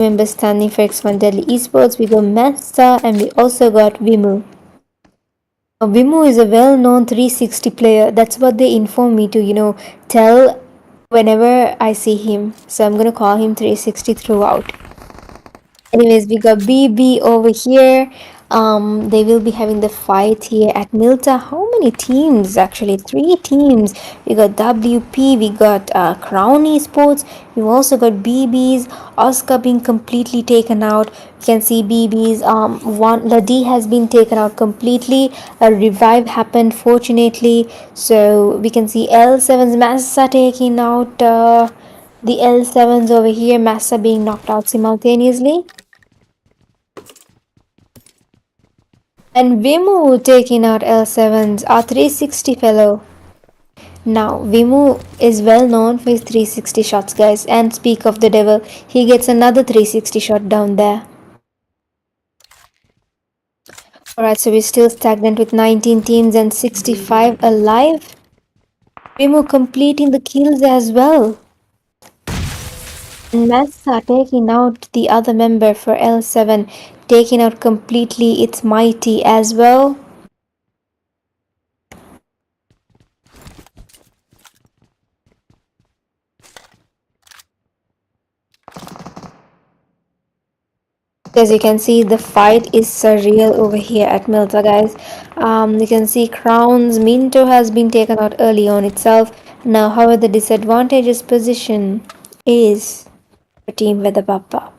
members standing for X1 Deadly Esports. We got Matza and we also got Vimu. Vimu is a well-known 360 player. That's what they inform me to, tell whenever I see him. So I'm gonna call him 360 throughout. Anyways, we got BB over here. They will be having the fight here at Milta. How many teams? Actually, 3 teams. We got WP, we got Crown Esports, we've also got BBs. Oscar being completely taken out. You can see BBs. The D has been taken out completely. A revive happened, fortunately. So we can see L7's Massa taking out the L7s over here. Massa being knocked out simultaneously. And Vimu taking out L7's, our 360 fellow. Now, Vimu is well known for his 360 shots, guys. And speak of the devil, he gets another 360 shot down there. Alright, so we're still stagnant with 19 teams and 65 alive. Vimu completing the kills as well. And Massa taking out the other member for L7, taking out completely its mighty as well. As you can see, the fight is surreal over here at Milta, guys. You can see Crown's Minto has been taken out early on itself. Now, however, the disadvantageous position is for Team with the PAPPA.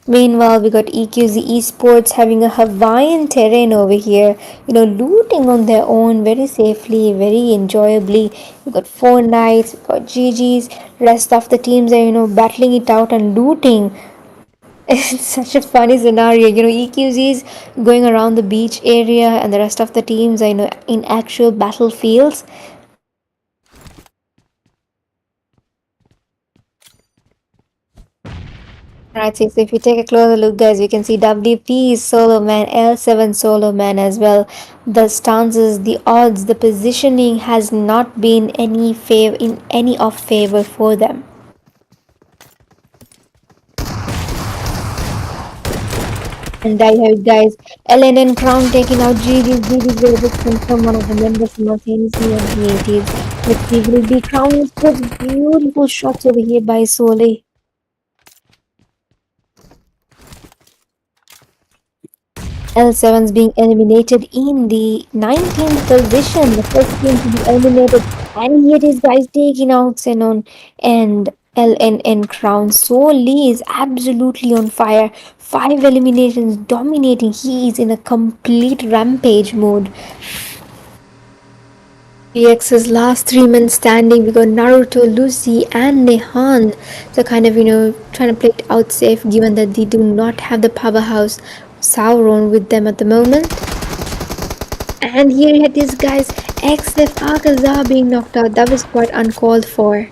Meanwhile, we got Eqz Esports having a Hawaiian terrain over here, looting on their own very safely, very enjoyably. We got 4 Knights, we got GG's, rest of the teams are, battling it out and looting. It's such a funny scenario. EQZ is going around the beach area and the rest of the teams are, in actual battlefields. Right, so if you take a closer look, guys, we can see WP is solo man, L7 solo man as well. The stances, the odds, the positioning has not been in any of favor for them. And I have it, guys. LNN Crown taking out GG's will be confirm one of the members simultaneously on the 80s. With the will be Crown is put beautiful shots over here by Sole. L7's being eliminated in the 19th position, the first team to be eliminated. And here it is, guys, taking out Xenon and LNN Crown. Lee is absolutely on fire. 5 eliminations, dominating. He is in a complete rampage mode. GX's last 3 men standing, we got Naruto, Lucy, and Nehan. So kind of, trying to play it out safe given that they do not have the powerhouse Sauron with them at the moment. And here it is, guys. XF Akaza being knocked out. That was quite uncalled for.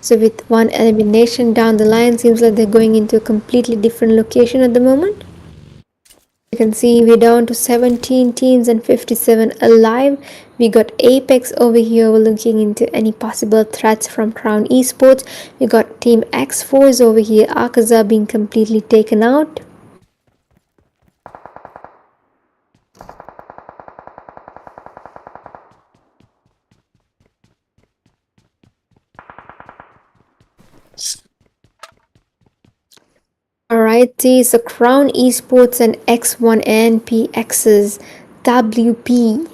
So with 1 elimination down the line, seems like they're going into a completely different location at the moment. You can see we're down to 17 teams and 57 alive. We got Apex over here. We're looking into any possible threats from Crown Esports. We got Team X4s over here. Akaza being completely taken out. Alrighty, so Crown Esports and X1 NPX's WP.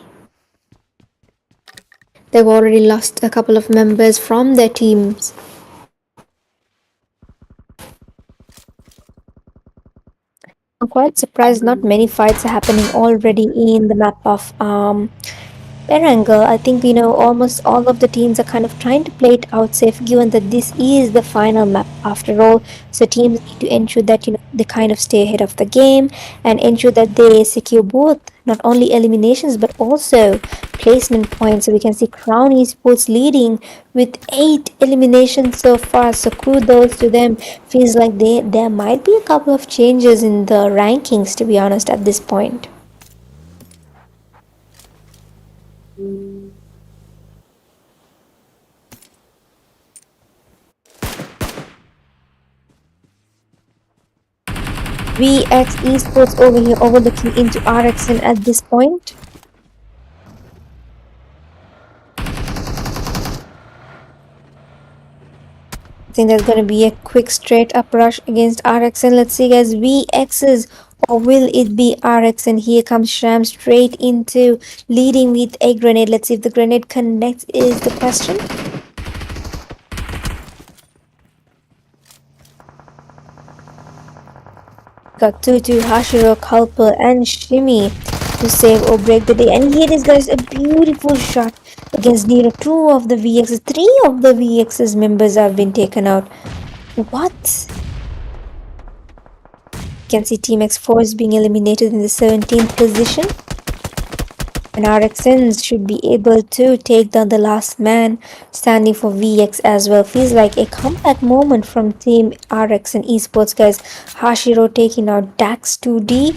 They've already lost a couple of members from their teams. I'm quite surprised not many fights are happening already in the map of Berangle. I think almost all of the teams are kind of trying to play it out safe given that this is the final map after all. So teams need to ensure that they kind of stay ahead of the game and ensure that they secure both not only eliminations but also placement points. So we can see Crown Esports leading with 8 eliminations so far. So kudos to them. Feels like there might be a couple of changes in the rankings, to be honest, at this point. VX Esports over here overlooking into RxN at this point. I think there's gonna be a quick straight up rush against RxN. Let's see guys, VX's or will it be RxN? Here comes Sham straight into leading with a grenade. Let's see if the grenade connects is the question. Got Tutu, Hashiro, Kalpa and Shimi to save or break the day. And here it is guys, a beautiful shot against Nero. 2 of the VXs, 3 of the VX's members have been taken out. What? You can see Team X4 is being eliminated in the 17th position. And RxN should be able to take down the last man standing for VX as well. Feels like a comeback moment from Team RxN Esports guys. Hashiro taking out Dax 2D.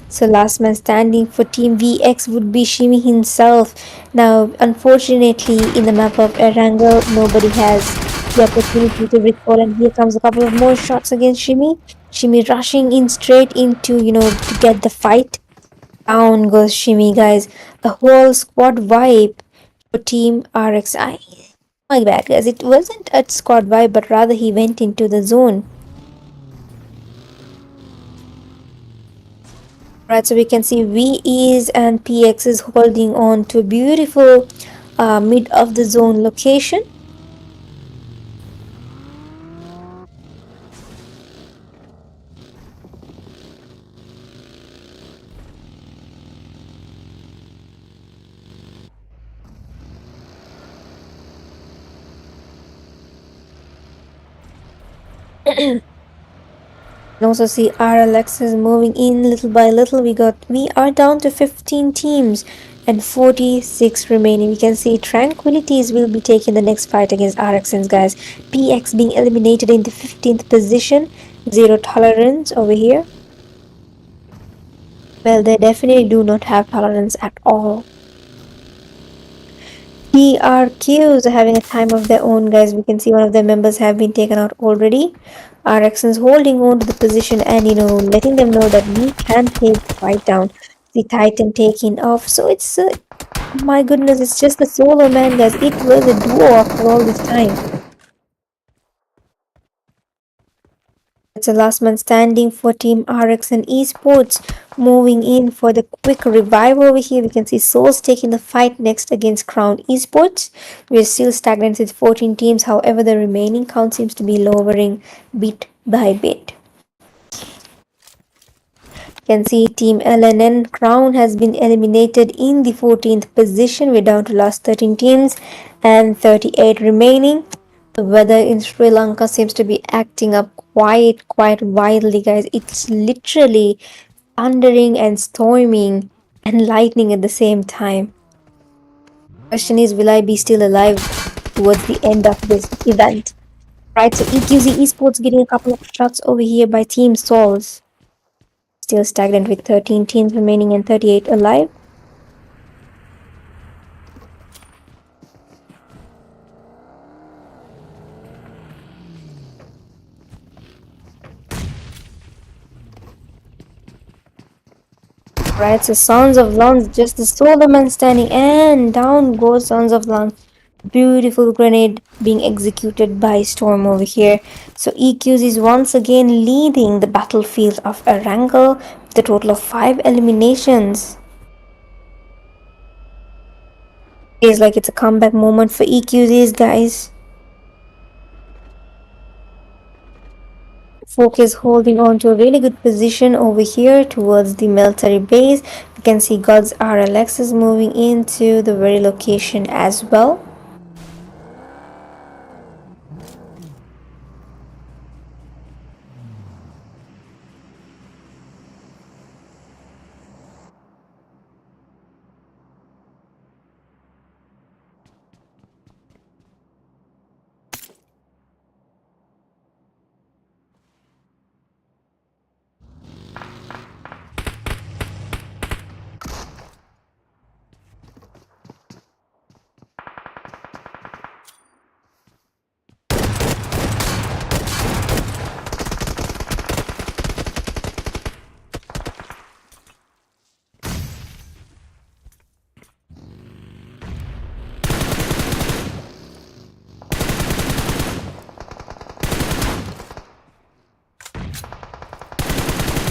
So last man standing for Team VX would be Shimi himself. Now, unfortunately, in the map of Erangel, nobody has the opportunity to recall. And here comes a couple of more shots against Shimi. Shimi rushing in straight into, to get the fight. Down goes Shimi, guys. The whole squad wipe for Team RxI. My bad, guys. It wasn't a squad wipe, but rather he went into the zone. Right, so we can see VEs and PX is holding on to a beautiful mid of the zone location. And also see RLX is moving in little by little. We are down to 15 teams and 46 remaining. We can see Tranquilities will be taking the next fight against RxNs guys. PX being eliminated in the 15th position. Zero tolerance over here. Well, they definitely do not have tolerance at all. TRQs are having a time of their own, guys. We can see one of their members have been taken out already. RxN's holding on to the position and letting them know that we can take the fight down. The Titan taking off. So it's my goodness, it's just a solo man, guys. It was a duo after all this time. It's the last man standing for Team RxN Esports. Moving in for the quick revive over here. We can see Souls taking the fight next against Crown Esports. We are still stagnant with 14 teams. However, the remaining count seems to be lowering bit by bit. You can see Team LNN Crown has been eliminated in the 14th position. We're down to last 13 teams and 38 remaining. The weather in Sri Lanka seems to be acting up quite wildly, guys. It's literally thundering and storming and lightning at the same time. Question is, will I be still alive towards the end of this event? Right, so EQZ Esports getting a couple of shots over here by Team Souls. Still stagnant with 13 teams remaining and 38 alive. Right, so Sons of Lance, just the solo man standing, and down goes Sons of Lance. Beautiful grenade being executed by Storm over here. So EQZ is once again leading the battlefield of Erangel with a total of 5 eliminations. Feels like it's a comeback moment for EQZs, guys. Folk is holding on to a really good position over here towards the military base. You can see GODZXRLX is moving into the very location as well.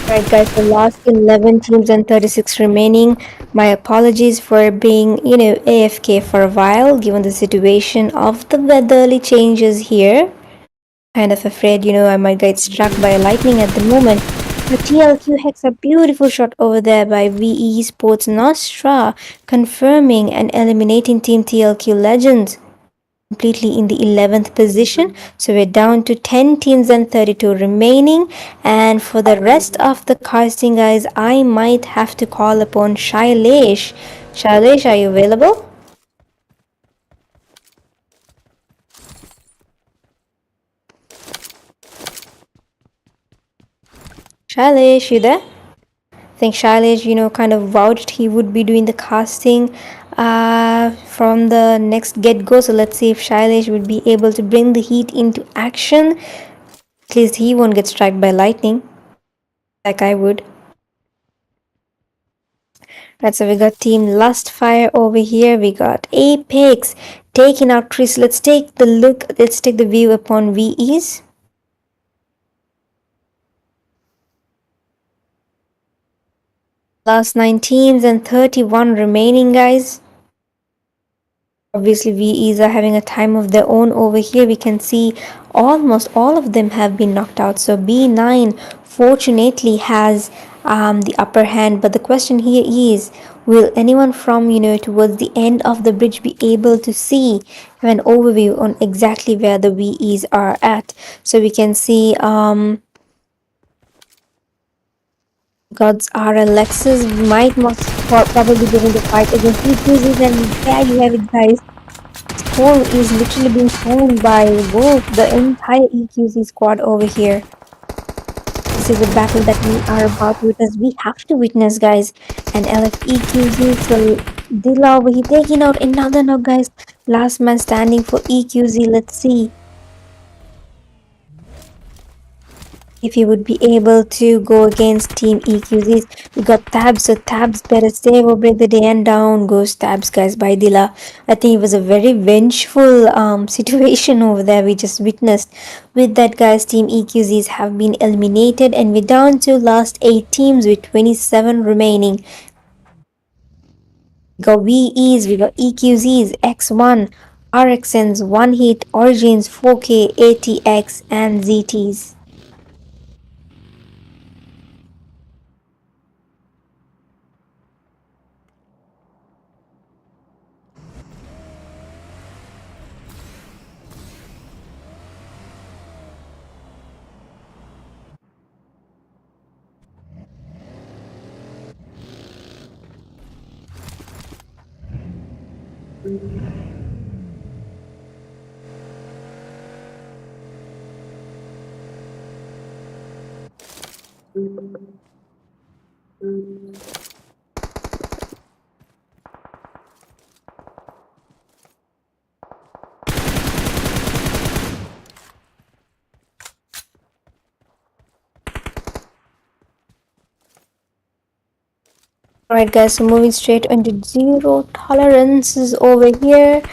Right, guys, the last 11 teams and 36 remaining. My apologies for being, AFK for a while, given the situation of the weatherly changes here. Kind of afraid, I might get struck by lightning at the moment. But TLQ hex a beautiful shot over there by VE Sports Nostra, confirming and eliminating Team TLQ Legends completely in the 11th position. So we're down to 10 teams and 32 remaining. And for the rest of the casting, guys, I might have to call upon Shailesh. Shailesh, are you available? Shailesh, you there? I think Shailesh, kind of vouched he would be doing the casting from the next get-go. So let's see if Shailesh would be able to bring the heat into action. At least he won't get struck by lightning like I would. Right, so we got Team LUSTFIRE over here. We got Apex taking out Chris. Let's take the view upon VEs. Last 9 teams and 31 remaining, guys. Obviously, VEs are having a time of their own over here. We can see almost all of them have been knocked out. So B9 fortunately has the upper hand. But the question here is, will anyone from, towards the end of the bridge be able to see an overview on exactly where the VEs are at? So we can see GODZXRLX might most probably giving the fight against Eqz, and there you have it, guys. Whole is literally being thrown by both the entire EQC squad over here. This is a battle that we are about to witness. We have to witness, guys. And LF EQZ, so Dilla over here taking out another knock, guys. Last man standing for EQZ. Let's see if he would be able to go against Team EQZs. We got Tabs, so Tabs better save or break the day, and down goes Tabs, guys, by Dilla. I think it was a very vengeful situation over there we just witnessed. With that, guys, Team EQZs have been eliminated, and we're down to last 8 teams with 27 remaining. We got VEs, we got EQZs, X1, RxNs, One Hit, Origins, 4K, ATX, and ZTs. Alright, guys, so moving straight into zero tolerances over here.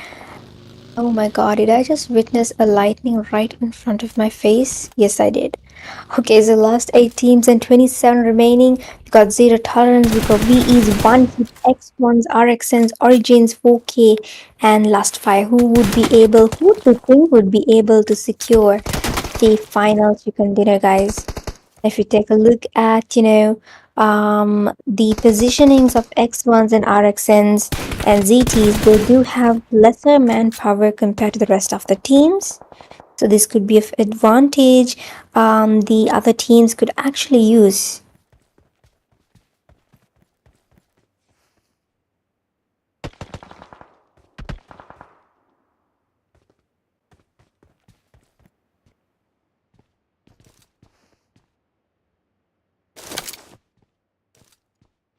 Oh my god, did I just witness a lightning right in front of my face? Yes, I did. Okay, so last 8 teams and 27 remaining. We got zero tolerance, we got VEs, One Hit, X1s, RxNs, Origins, 4K, and LustFire. Who do you think would be able to secure the final chicken dinner, guys? If you take a look at, the positionings of X1s and RxNs and ZTs, they do have lesser manpower compared to the rest of the teams. So this could be an advantage the other teams could actually use.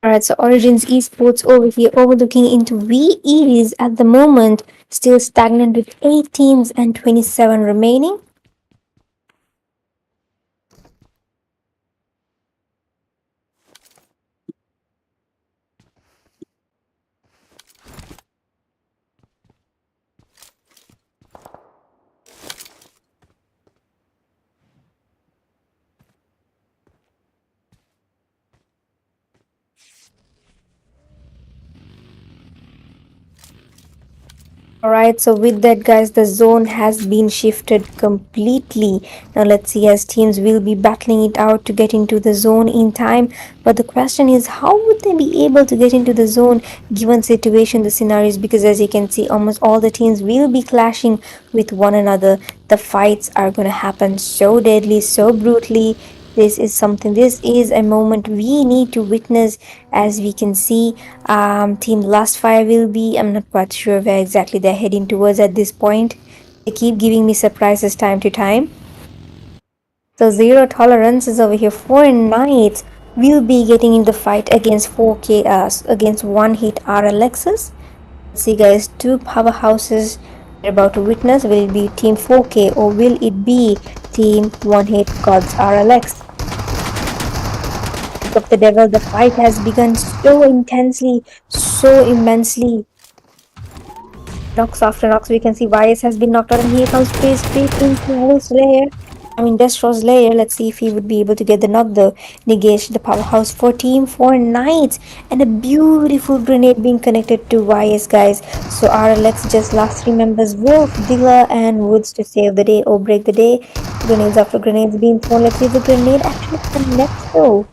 Alright, so Origins Esports over here overlooking into VEs at the moment, still stagnant with 8 teams and 27 remaining. Alright, so with that, guys, the zone has been shifted completely. Now, let's see, as teams will be battling it out to get into the zone in time. But the question is, how would they be able to get into the zone given situation, the scenarios? Because as you can see, almost all the teams will be clashing with one another. The fights are going to happen so deadly, so brutally. This is a moment we need to witness. As we can see, team LUSTFIRE will be, I'm not quite sure where exactly they're heading towards at this point. They keep giving me surprises time to time. So zero tolerance is over here. 4 Knights will be getting in the fight against 4K against one hit RLXs. Let's see, guys, two powerhouses we're about to witness. Will it be team 4K or will it be team one hit GODZXRLX? Of the devil, the fight has begun so intensely, so immensely. Knocks after knocks, we can see Vyas has been knocked out, and here comes Praise straight into Wolf's lair. Destro's lair. Let's see if he would be able to get the knock though. Negate the powerhouse for team 4 Knights, and a beautiful grenade being connected to Vyas, guys. So RLX just last 3 members, Wolf, Dilla, and Woods to save the day or break the day. Grenades after grenades being thrown. Let's see if the grenade actually connects though.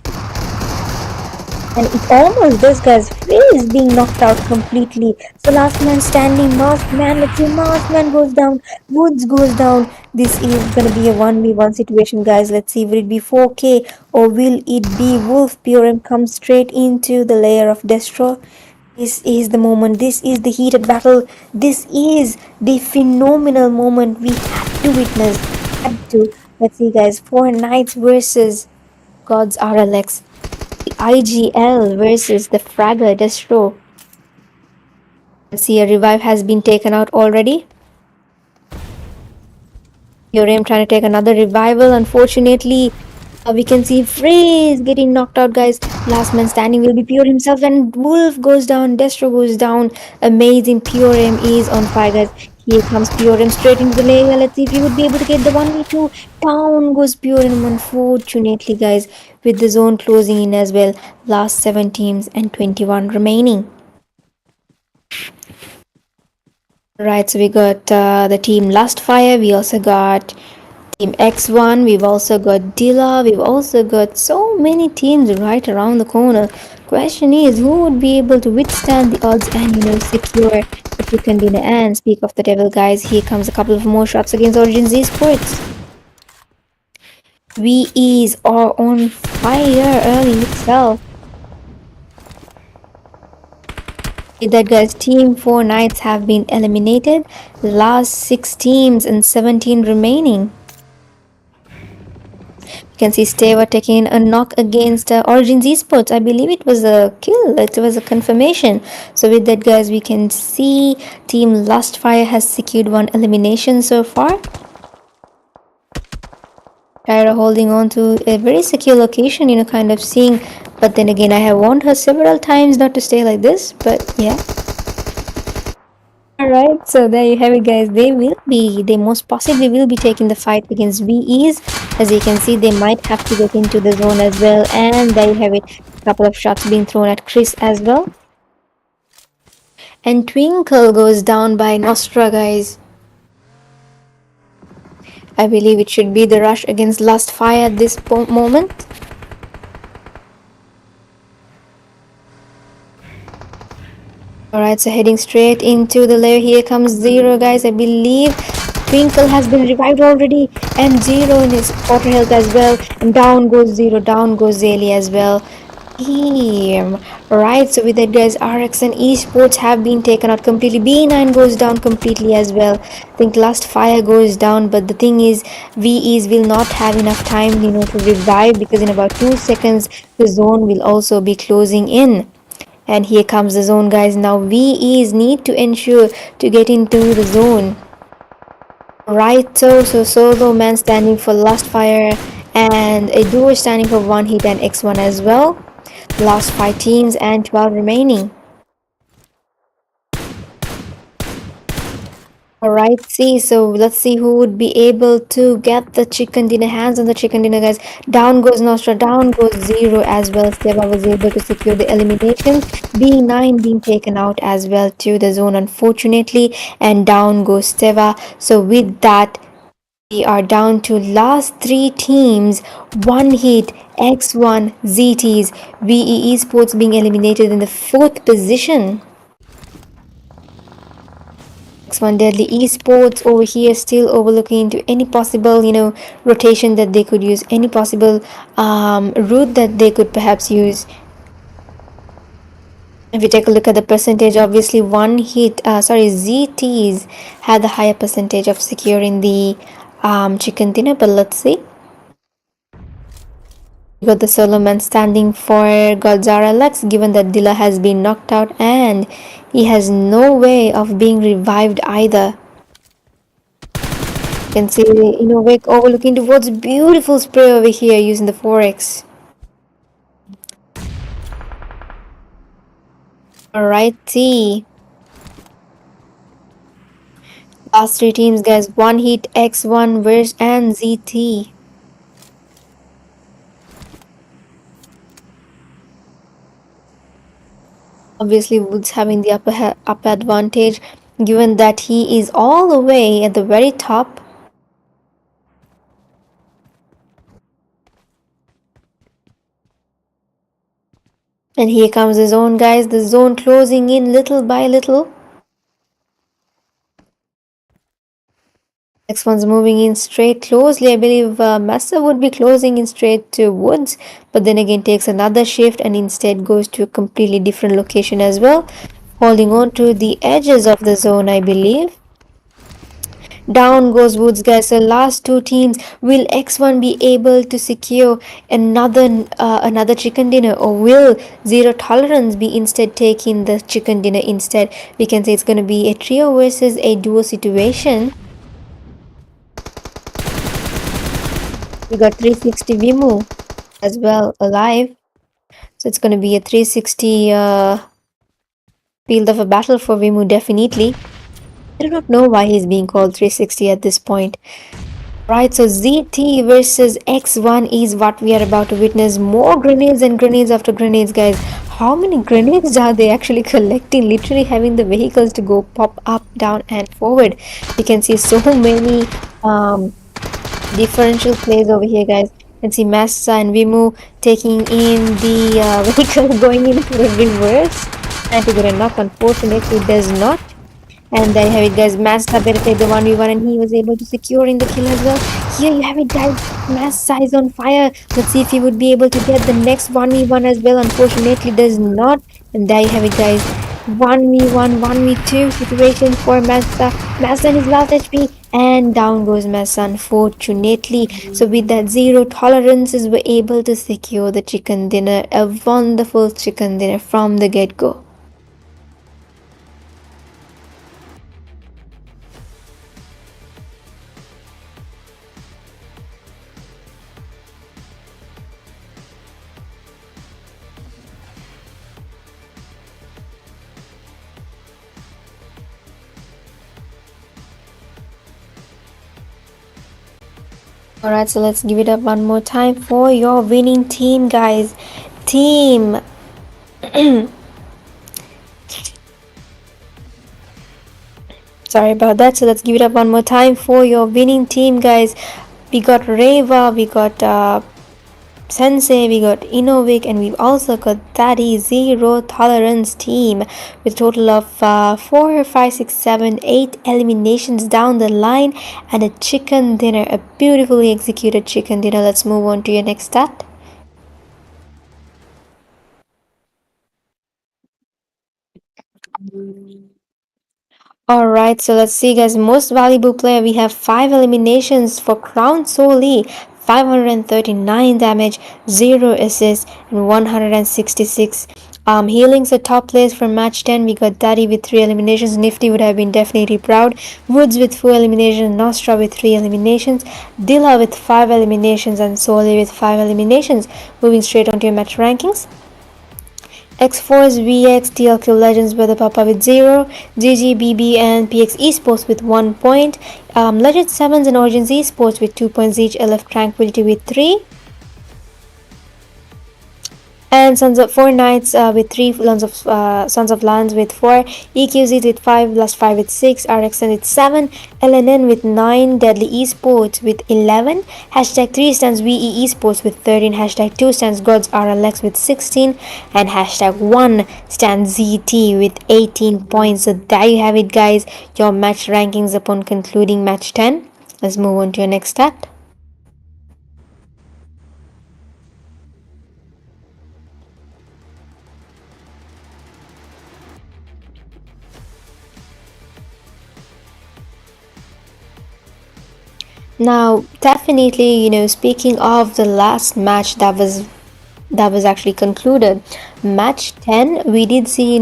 And it almost does, guys. Frey is being knocked out completely. So last man standing, Masked Man. Let's see, Masked Man goes down. Woods goes down. This is gonna be a 1v1 situation, guys. Let's see, will it be 4K or will it be Wolf? PRM comes straight into the layer of Destro. This is the moment. This is the heated battle. This is the phenomenal moment we had to witness. Let's see, guys. 4 Knights versus GODZXRLX. IGL versus the Fragger Destro. See, a revive has been taken out already. Yurem trying to take another revival. Unfortunately, we can see Frey is getting knocked out, guys. Last man standing will be Pure himself, and Wolf goes down, Destro goes down. Amazing. Pure M is on fire, guys. Here comes Pure M straight into the layer. Let's see if he would be able to get the 1v2. Down goes Pure M, unfortunately, guys, with the zone closing in as well. Last 7 teams and 21 remaining. Right, so we got the team LUSTFIRE. We also got Team X1, we've also got Dilla, we've also got so many teams right around the corner. Question is, who would be able to withstand the odds and, secure the chicken dinner? And speak of the devil, guys, here comes a couple of more shots against RxN ESPORTS. VEs are on fire early itself. That, guys, team 4 Knights have been eliminated. Last 6 teams and 17 remaining. You can see Steva taking a knock against RxN ESPORTS. I believe it was a kill. It was a confirmation. So with that, guys, we can see Team LUSTFIRE has secured 1 elimination so far. Tyra holding on to a very secure location, kind of seeing. But then again, I have warned her several times not to stay like this. But yeah. Alright, so there you have it, guys. They most possibly will be taking the fight against VEs. As you can see, they might have to get into the zone as well. And there you have it. A couple of shots being thrown at Chris as well. And Twinkle goes down by Nostra, guys. I believe it should be the rush against LUSTFIRE at this moment. Alright, so heading straight into the lair. Here comes Zero, guys. I believe Twinkle has been revived already. And Zero in his quarter health as well. And down goes Zero. Down goes Zaylee as well. Right, so with that, guys, RxN ESPORTS have been taken out completely. B9 goes down completely as well. I think LUSTFIRE goes down, but the thing is, VEs will not have enough time, to revive, because in about 2 seconds, the zone will also be closing in. And here comes the zone, guys. Now VEs need to ensure to get into the zone. Right, so solo man standing for LUSTFIRE, and a duo standing for one hit and X1 as well. Last 5 teams and 12 remaining. Alright, see, so let's see who would be able to get the chicken dinner, hands on the chicken dinner, guys. Down goes Nostra, down goes Zero as well. Steva was able to secure the eliminations. B9 being taken out as well to the zone, unfortunately, and down goes Steva. So with that, we are down to last three teams. One hit, X1, ZTs, VE Esports being eliminated in the fourth position. Next one, Deadly Esports over here, still overlooking into any possible, rotation that they could use, any possible route that they could perhaps use. If you take a look at the percentage, obviously ZTs had the higher percentage of securing the chicken dinner, but let's see. We got the solo man standing for GODZXRLX, given that Dilla has been knocked out and he has no way of being revived either. You can see Innovik overlooking towards beautiful spray over here using the 4x. Alrighty. Last three teams, guys. One hit, X1, Wish, and ZT. Obviously, Woods having the upper advantage, given that he is all the way at the very top. And here comes the zone, guys. The zone closing in little by little. Next one's moving in straight closely. I believe Massa would be closing in straight to Woods, but then again takes another shift and instead goes to a completely different location as well, holding on to the edges of the zone, I believe. Down goes Woods, guys. So last two teams, will X1 be able to secure another chicken dinner, or will Zero Tolerance be instead taking the chicken dinner instead? We can say it's going to be a trio versus a duo situation. We got 360 Vimu as well alive. So it's going to be a 360 field of a battle for Vimu, definitely. I do not know why he's being called 360 at this point. Right, so ZT versus X1 is what we are about to witness. More grenades and grenades after grenades, guys. How many grenades are they actually collecting? Literally having the vehicles to go pop up, down, and forward. You can see so many differential plays over here, guys. You can see Massa and Vimu taking in the vehicle, going into the reverse, and to get a knock. Unfortunately, it does not. And there you have it, guys. Massa better take the 1v1, and he was able to secure in the kill as well. Here you have it, guys. Massa is on fire. Let's see if he would be able to get the next 1v1 as well. Unfortunately, does not. And there you have it, guys. 1v1, 1v2 situation for Massa. Massa in his last HP. And down goes Massa, unfortunately. So with that, Zero Tolerances were able to secure the chicken dinner. A wonderful chicken dinner from the get-go. Alright, so let's give it up one more time for your winning team, guys. Team. Sorry about that. So let's give it up one more time for your winning team, guys. We got Reva, we got Sensei, we got Innovik, and we've also got Daddy Zero Tolerance team with a total of 4, 5, 6, 7, 8 eliminations down the line and a chicken dinner, a beautifully executed chicken dinner. Let's move on to your next stat. Alright, so let's see, guys. Most valuable player, we have 5 eliminations for Crown Soli, 539 damage, 0 assists, and 166 healings. The top players for match 10, we got Daddy with 3 eliminations. Nifty would have been definitely proud. Woods with 4 eliminations, Nostra with 3 eliminations, Dilla with 5 eliminations, and Soli with 5 eliminations. Moving straight on to your match rankings. X-Force, VX, TLQ Legends with a PAPPA with 0, GGBB and PX Esports with 1 point, Legend 7s and Origins Esports with 2 points each, LF Tranquility with 3, and Sons of 4 Knights with 3, Sons of Lands with 4, EQZ with 5, LUSTFIRE with 6, RxN with 7, LNN with 9, Deadly Esports with 11, hashtag 3 stands VE Esports with 13, hashtag 2 stands GODZXRLX with 16, and hashtag 1 stands ZT with 18 points. So there you have it, guys, your match rankings upon concluding match 10. Let's move on to your next stat. Now, definitely, speaking of the last match that was actually concluded, match 10, we did see,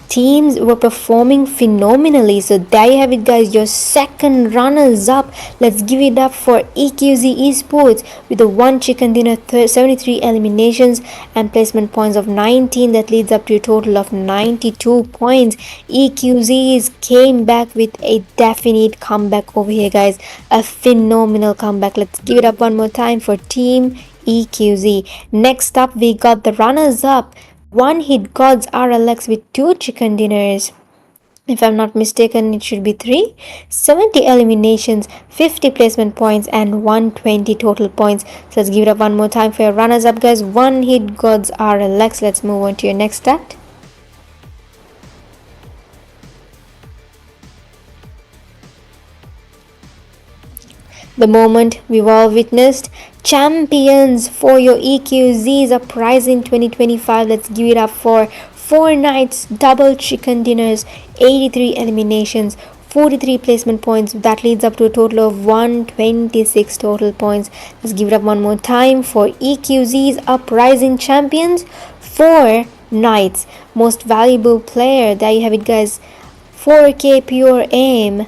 teams were performing phenomenally. So there you have it, guys, your second runners up. Let's give it up for Eqz Esports with a 1 chicken dinner, 73 eliminations and placement points of 19. That leads up to a total of 92 points. Eqz came back with a definite comeback over here, guys. A phenomenal comeback. Let's give it up one more time for Team Eqz. Next up, we got the runners up. One hit GODZXRLX with 2 chicken dinners. If I'm not mistaken, it should be 3. 70 eliminations, 50 placement points, and 120 total points. So let's give it up one more time for your runners up, guys. One hit GODZXRLX. Let's move on to your next stat. The moment we've all witnessed. Champions for your Eqz Uprising 2025. Let's give it up for 4 nights, double chicken dinners, 83 eliminations, 43 placement points. That leads up to a total of 126 total points. Let's give it up one more time for Eqz Uprising champions. 4 nights, most valuable player. There you have it, guys. 4K pure aim.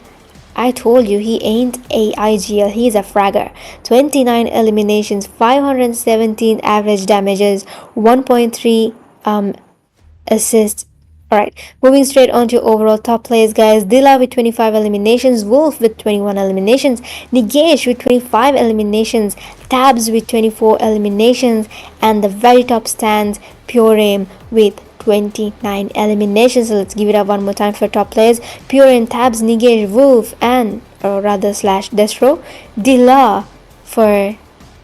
I told you he ain't a IGL, he's a fragger. 29 eliminations, 517 average damages, 1.3 assists. Alright, moving straight on to overall top players, guys. Dilla with 25 eliminations, Wolf with 21 eliminations, Nigesh with 25 eliminations, Tabs with 24 eliminations, and the very top stands Pure Aim with 29 eliminations. So let's give it up one more time for top players. Pure Aim, Tabs, Nigesh, Wolf, and or rather slash Destro, Dilla for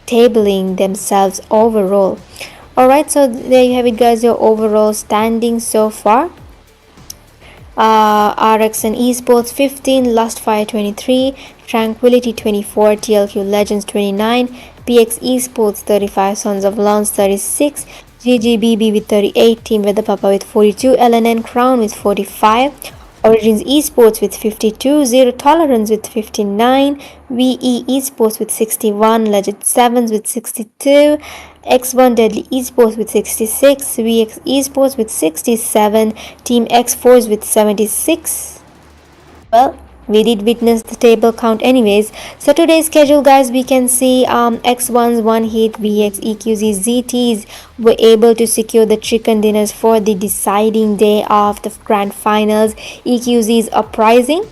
tabling themselves overall. Alright, so there you have it, guys, your overall standings so far. RxN ESPORTS 15, LUSTFIRE 23, Tranquility 24, TLQ Legends 29, PX Esports 35, Sons of Lance 36, GGBB with 38, Team WEDHA PAPPA with 42, LNN Crown with 45, Origins Esports with 52, Zero Tolerance with 59, VE Esports with 61, Legend 7s with 62, X1 Deadly Esports with 66, VX Esports with 67, Team X-Force with 76. Well, we did witness the table count anyways. So today's schedule, guys, we can see X1's 1 hit, VX, EQZ, ZTs were able to secure the chicken dinners for the deciding day of the grand finals. EQZ's Uprising.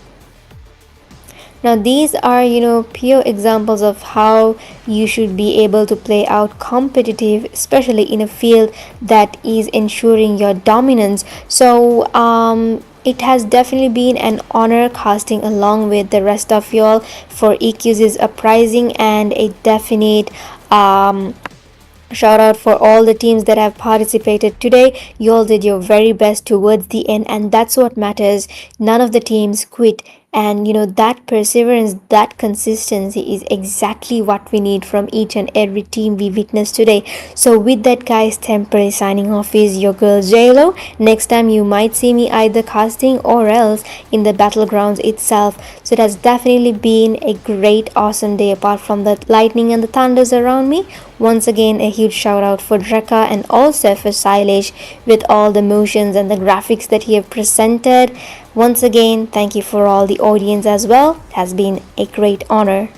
Now these are, pure examples of how you should be able to play out competitive, especially in a field that is ensuring your dominance. So it has definitely been an honor casting along with the rest of y'all for Eqz's Uprising, and a definite shout out for all the teams that have participated today. You all did your very best towards the end, and that's what matters. None of the teams quit. And that perseverance, that consistency is exactly what we need from each and every team we witnessed today. So with that, guys, temporary signing off is your girl JLo. Next time you might see me either casting or else in the battlegrounds itself. So it has definitely been a great, awesome day apart from the lightning and the thunders around me. Once again, a huge shout out for Dreka and also for Silesh with all the motions and the graphics that he have presented. Once again, thank you for all the audience as well. It has been a great honor.